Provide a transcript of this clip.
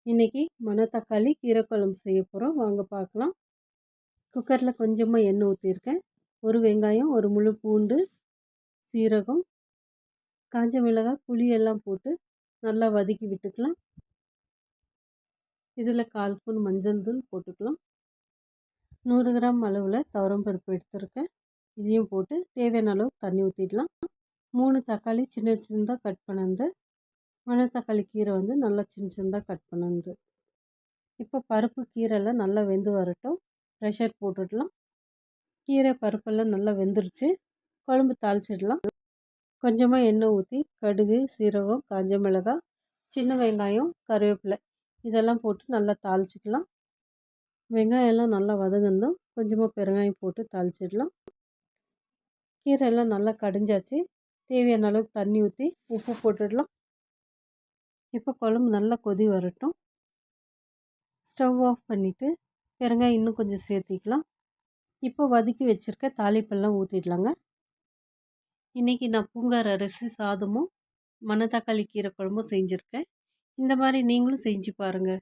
இன்றைக்கி மணத்தக்காளி கீரை குழம்பு செய்ய போகிறோம். வாங்க பார்க்கலாம். குக்கரில் கொஞ்சமாக எண்ணெய் ஊற்றிருக்கேன். ஒரு வெங்காயம், ஒரு முழு பூண்டு, சீரகம், காஞ்ச மிளகாய், புளி எல்லாம் போட்டு நல்லா வதக்கி விட்டுக்கலாம். இதில் 1/4 ஸ்பூன் மஞ்சள் தூள் போட்டுக்கலாம். 100 கிராம் அளவில் துவரம்பருப்பு எடுத்துருக்கேன். இதையும் போட்டு தேவையான அளவு தண்ணி ஊற்றிடலாம். 3 தக்காளி சின்ன சின்னதாக கட் பண்ணது. மணத்தக்காளி கீரை நல்லா சின்ன சின்னதாக கட் பண்ணது. இப்போ பருப்பு கீரைலாம் நல்லா வெந்து வரட்டும். ப்ரெஷர் போட்டுடலாம். கீரை பருப்பெல்லாம் நல்லா வெந்துருச்சு. குழம்பு தாளிச்சிடலாம். கொஞ்சமாக எண்ணெய் ஊற்றி கடுகு, சீரகம், காஞ்ச மிளகாய், சின்ன வெங்காயம், கருவேப்பிலை இதெல்லாம் போட்டு நல்லா தாளிச்சிக்கலாம். வெங்காயம்லாம் நல்லா வதங்கணும். கொஞ்சமாக பெருங்காயம் போட்டு தாளிச்சிடலாம். கீரையெல்லாம் நல்லா கடைஞ்சாச்சு. தேவையான அளவுக்கு தண்ணி ஊற்றி உப்பு போட்டுடலாம். இப்போ குழம்பு நல்லா கொதி வரட்டும். ஸ்டவ் ஆஃப் பண்ணிவிட்டு பெருங்காயம் இன்னும் கொஞ்சம் சேர்த்திக்கலாம். இப்போ வதக்கி வச்சுருக்க தாளிப்பெல்லாம் ஊற்றிடலாங்க. இன்றைக்கி நான் பூங்கார் அரிசி சாதமும் மணத்தக்காளி கீரை குழம்பும் செஞ்சுருக்கேன். இந்த மாதிரி நீங்களும் செஞ்சு பாருங்கள்.